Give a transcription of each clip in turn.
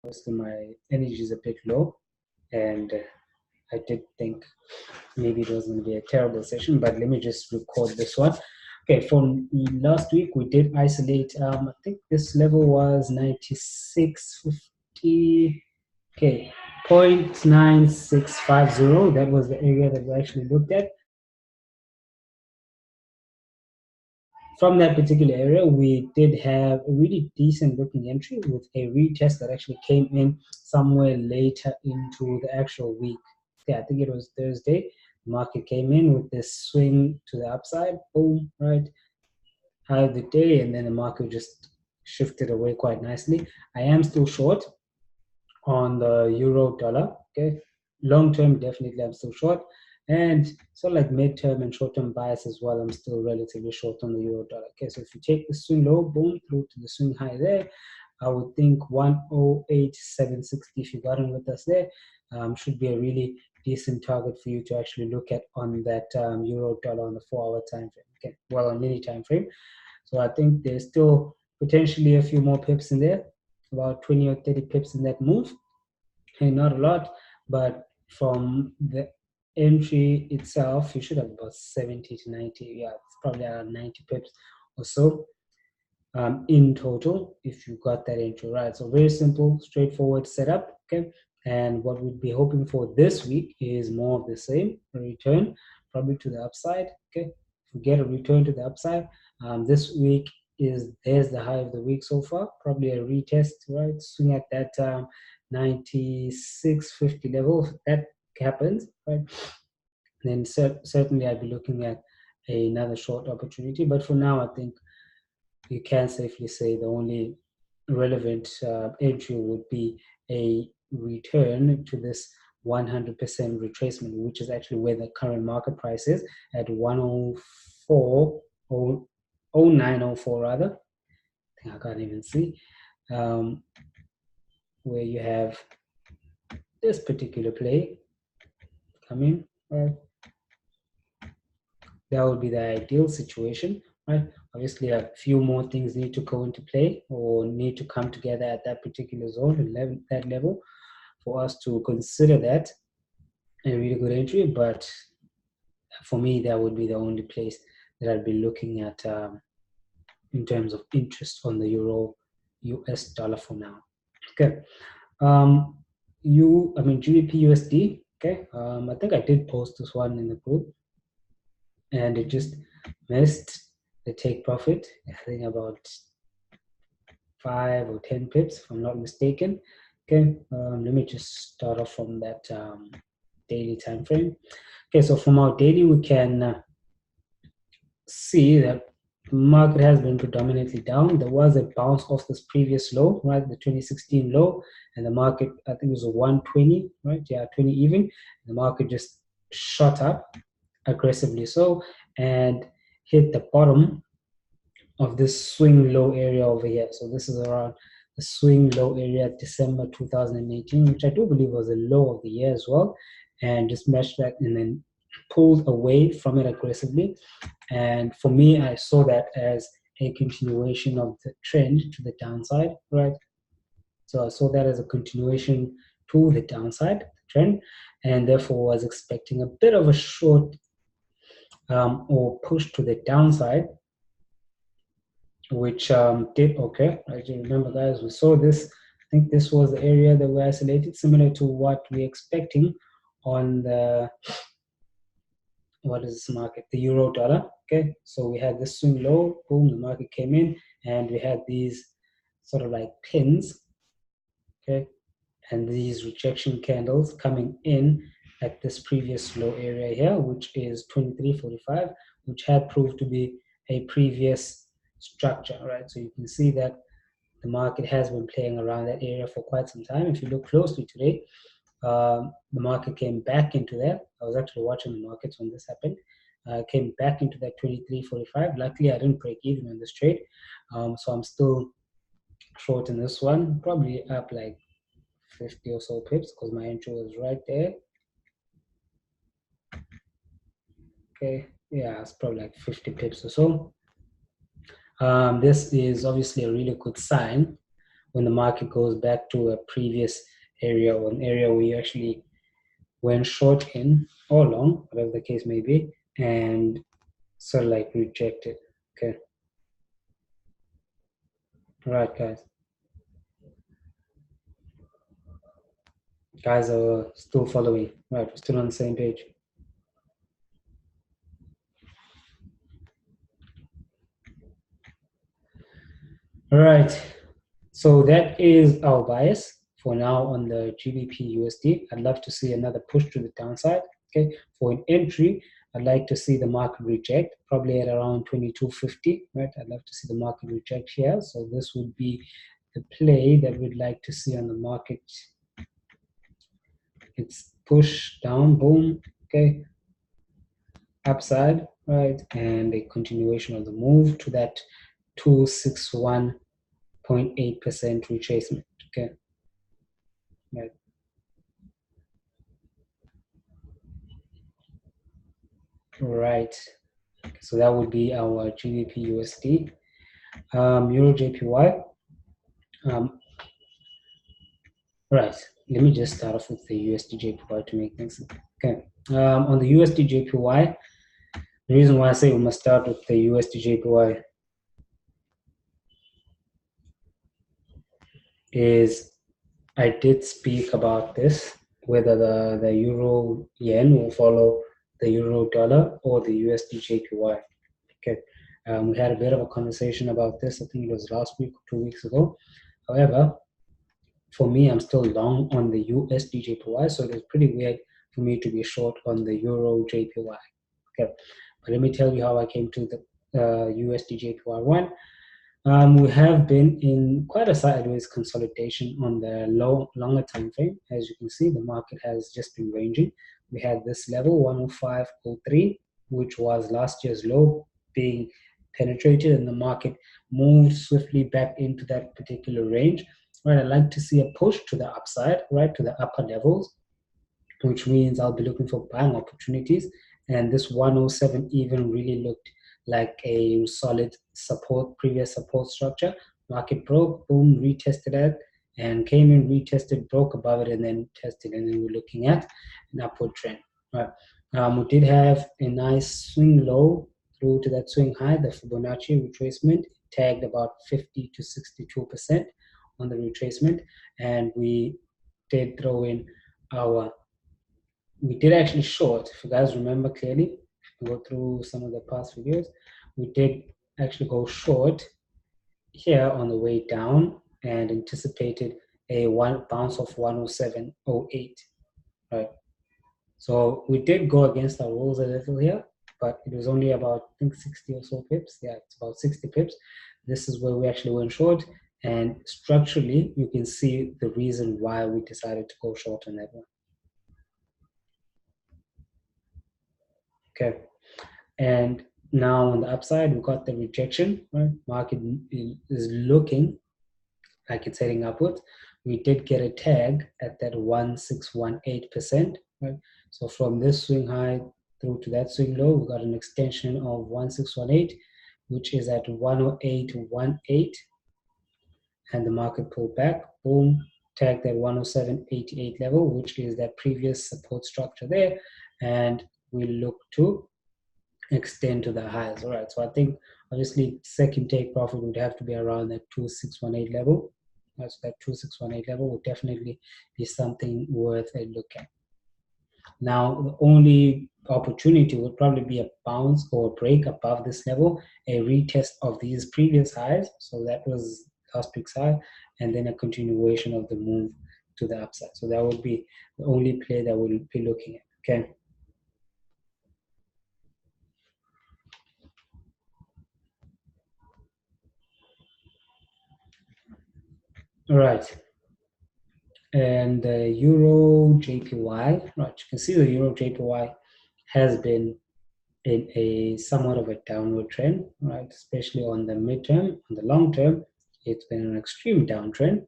obviously my energy is a bit low, and I did think maybe it was going to be a terrible session, but let me just record this one. Okay, from last week we did isolate. I think this level was 96.50. Okay, 0.9650. That was the area that we actually looked at. From that particular area, we did have a really decent looking entry with a retest that actually came in somewhere later into the actual week. Yeah, I think it was Thursday. The market came in with this swing to the upside, boom, right? High of the day, and then the market just shifted away quite nicely. I am still short on the euro dollar, okay? Long term, definitely I'm still short. And so like midterm and short-term bias as well, I'm still relatively short on the euro dollar. Okay, so if you take the swing low, boom, through to the swing high there, I would think 108,760, if you got in with us there, should be a really decent target for you to actually look at on that euro dollar on the 4-hour time frame. Okay, well, on any time frame. So I think there's still potentially a few more pips in there, about 20 or 30 pips in that move. Okay, not a lot, but from the entry itself, you should have about 70 to 90. Yeah, it's probably around 90 pips or so in total if you got that entry right. So very simple, straightforward setup. Okay, and what we'd be hoping for this week is more of the same, a return probably to the upside. Okay, if we get a return to the upside, this week there's the high of the week so far, probably a retest, right? Swing at that 96.50 level. If that happens, right, then certainly I'd be looking at another short opportunity. But for now, I think you can safely say the only relevant entry would be a return to this 100% retracement, which is actually where the current market price is at 104, 0904 rather. I think I can't even see. Where you have this particular play come in, right? That would be the ideal situation, right? Obviously, a few more things need to go into play or need to come together at that particular zone and that level for us to consider that a really good entry. But for me, that would be the only place that I'd be looking at in terms of interest on the euro US dollar for now. Okay. GBP USD. Okay. I think I did post this one in the group, and it just missed the take profit. I think about 5 or 10 pips, if I'm not mistaken. Okay, let me just start off from that daily time frame. Okay, so from our daily, we can see that the market has been predominantly down. There was a bounce off this previous low, right, the 2016 low, and the market, I think it was a 120, right, yeah, 20 even. The market just shot up aggressively so, and hit the bottom of this swing low area over here. So this is around the swing low area December 2018, which I do believe was a low of the year as well, and just matched that and then pulled away from it aggressively. And for me, I saw that as a continuation of the trend to the downside, right? So I saw that as a continuation to the downside trend, and therefore was expecting a bit of a short or push to the downside, which did okay. Right? You remember, guys, we saw this. I think this was the area that we isolated, similar to what we're expecting on the, what is this market? The euro dollar. Okay, so we had this swing low, boom, the market came in, and we had these sort of like pins, okay, and these rejection candles coming in at this previous low area here, which is 23.45, which had proved to be a previous structure, right? So you can see that the market has been playing around that area for quite some time. If you look closely today, the market came back into that. I was actually watching the markets when this happened. Came back into that 23.45. Luckily, I didn't break even on this trade, so I'm still short in this one. Probably up like 50 or so pips because my entry was right there. Okay, yeah, it's probably like 50 pips or so. This is obviously a really good sign when the market goes back to a previous area or an area where you actually went short in or long, whatever the case may be, and sort of like reject it. Okay. All right, guys. Guys are still following. Right, we're still on the same page. All right. So that is our bias for now on the GBP USD. I'd love to see another push to the downside. Okay. For an entry, I'd like to see the market reject, probably at around 22.50. Right. I'd love to see the market reject here. So this would be the play that we'd like to see on the market. It's push down, boom. Okay. Upside, right, and a continuation of the move to that 261.8% retracement. Okay, right. Right. So that would be our GBP USD. Euro JPY. Right. Let me just start off with the USD JPY to make things okay. On the USD JPY, the reason why I say we must start with the USD JPY is I did speak about this, whether the euro yen will follow the euro dollar or the USD JPY. Okay, we had a bit of a conversation about this. I think it was last week or 2 weeks ago. However, for me, I'm still long on the USD JPY, so it was pretty weird for me to be short on the euro JPY. Okay, but let me tell you how I came to the USD JPY one. We have been in quite a sideways consolidation on the longer time frame. As you can see, the market has just been ranging. We had this level 105.03, which was last year's low, being penetrated, and the market moved swiftly back into that particular range. Right, I'd like to see a push to the upside, right, to the upper levels, which means I'll be looking for buying opportunities. And this 107 even really looked like a solid support, previous support structure. Market broke, boom, retested it, and came in, retested, broke above it, and then tested. And then we're looking at an upward trend. Right. We did have a nice swing low through to that swing high, the Fibonacci retracement, tagged about 50 to 62% on the retracement. And we did throw in we did actually short, if you guys remember clearly, if you go through some of the past videos, we did actually go short here on the way down and anticipated a one bounce of 107.08, right? So we did go against our rules a little here, but it was only about, I think, 60 or so pips. Yeah, it's about 60 pips. This is where we actually went short, and structurally, you can see the reason why we decided to go short on that one. Okay, and now on the upside, we got the rejection, right? Market is looking like it's heading upwards. We did get a tag at that 1618%, right? So from this swing high through to that swing low, we got an extension of 1618, which is at 108.18, and the market pulled back, boom, tagged that 107.88 level, which is that previous support structure there, and we look to extend to the highs. All right, so I think obviously second take profit would have to be around that 2618 level. So that 2618 level would definitely be something worth a look at. Now, the only opportunity would probably be a bounce or a break above this level, a retest of these previous highs. So that was last week's high, and then a continuation of the move to the upside. So that would be the only play that we'll be looking at. Okay. All right. And the Euro JPY, right? You can see the Euro JPY has been in a somewhat of a downward trend, right? Especially on the midterm. On the long term, it's been an extreme downtrend.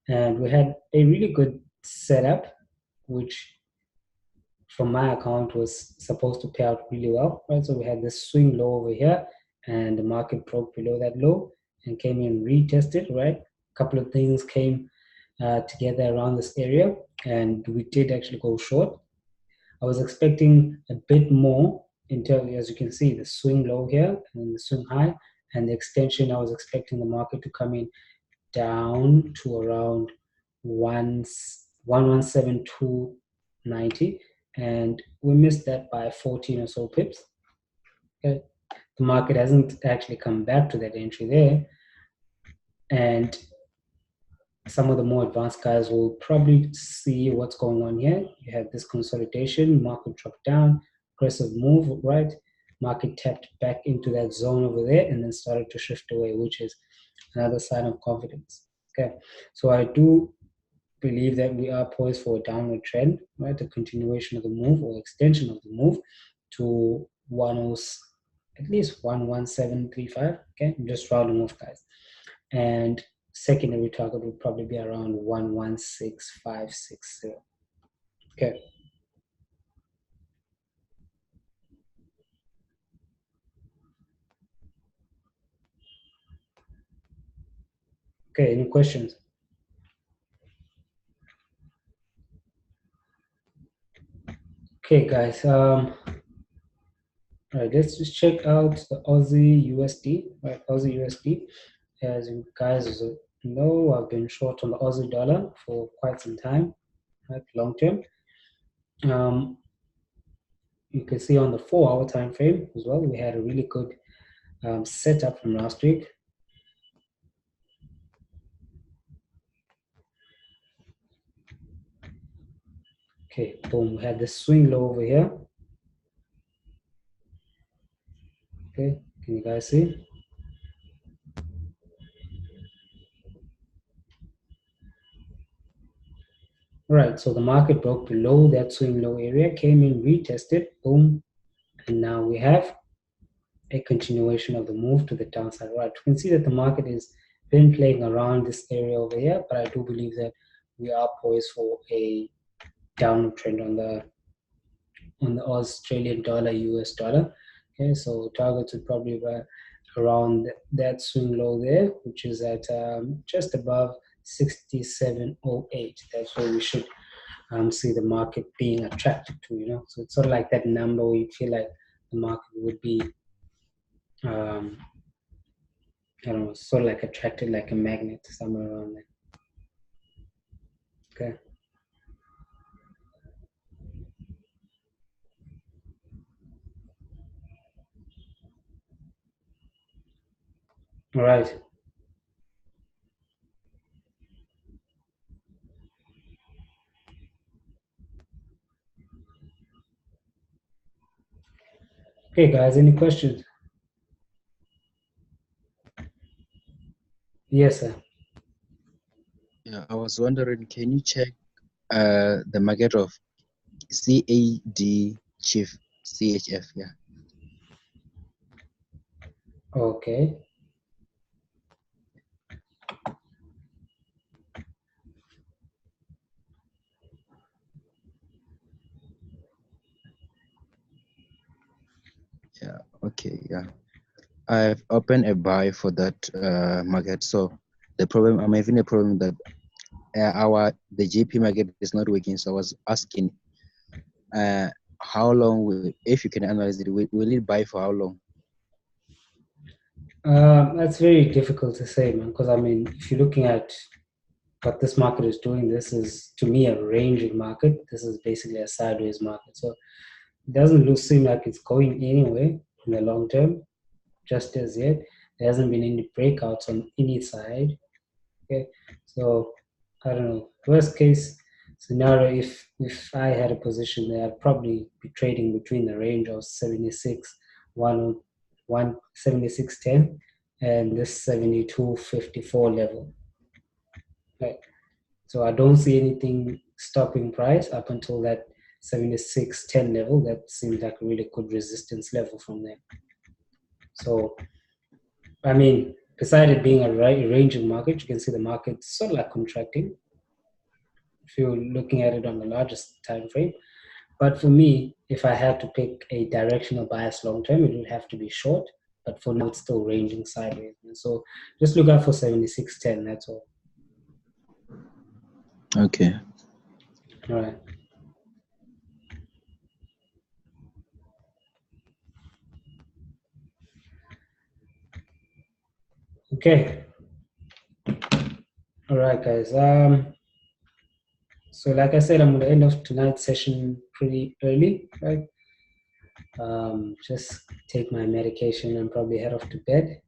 And we had a really good setup, which from my account was supposed to pay out really well, right? So we had this swing low over here, and the market broke below that low and came in, retested, right? couple of things came together around this area, and we did actually go short. I was expecting a bit more until, as you can see, the swing low here and the swing high, and the extension. I was expecting the market to come in down to around 117,290, and we missed that by 14 or so pips. Okay. The market hasn't actually come back to that entry there, and some of the more advanced guys will probably see what's going on here. You have this consolidation, market dropped down, aggressive move, right? Market tapped back into that zone over there and then started to shift away, which is another sign of confidence. Okay, so I do believe that we are poised for a downward trend, right? A continuation of the move or extension of the move to 10, at least 11735. Okay, I'm just rounding off, guys. And secondary target would probably be around 116560. Okay. Okay, any questions? Okay, guys. All right, let's just check out the Aussie USD. Right, Aussie USD. As you guys know, I've been short on the Aussie dollar for quite some time, right, long term. You can see on the 4-hour time frame as well, we had a really good setup from last week. Okay, boom, we had this swing low over here. Okay, can you guys see? Right, so the market broke below that swing low area, came in, retested, boom, and now we have a continuation of the move to the downside. Right, you can see that the market has been playing around this area over here, but I do believe that we are poised for a downward trend on the Australian dollar, US dollar. Okay, so targets would probably be around that swing low there, which is at just above 67.08. That's where we should see the market being attracted to, So it's sort of like that number where you feel like the market would be, I don't know, sort of like attracted like a magnet somewhere around there. Okay. All right. Okay, guys, any questions? Yes, sir. Yeah, I was wondering, can you check the market of CAD Chief CHF? Yeah. Okay. Yeah. Okay. Yeah. I've opened a buy for that market. So I'm having a problem that the GP market is not working. So I was asking, how long if you can analyze it, will it buy for how long? That's very difficult to say, man, because I mean, if you're looking at what this market is doing, this is to me a ranging market. This is basically a sideways market. So it doesn't seem like it's going anywhere in the long term, just as yet. There hasn't been any breakouts on any side. Okay, so I don't know. Worst case scenario, if I had a position there, I'd probably be trading between the range of 76, 76.10 and this 72.54 level. Right. So I don't see anything stopping price up until that 76.10 level. That seems like a really good resistance level from there. So, I mean, beside it being a ranging market, you can see the market sort of like contracting if you're looking at it on the largest time frame. But for me, if I had to pick a directional bias long term, it would have to be short. But for now, it's still ranging sideways. And so just look out for 76.10. That's all. Okay. All right. Okay. All right, guys. So like I said, I'm gonna end off tonight's session pretty early, right? Just take my medication and probably head off to bed.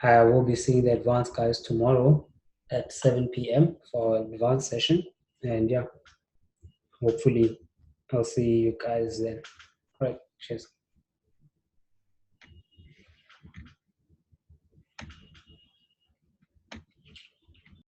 I will be seeing the advanced guys tomorrow at 7 p.m. for advanced session. And yeah, hopefully I'll see you guys then. All right, cheers.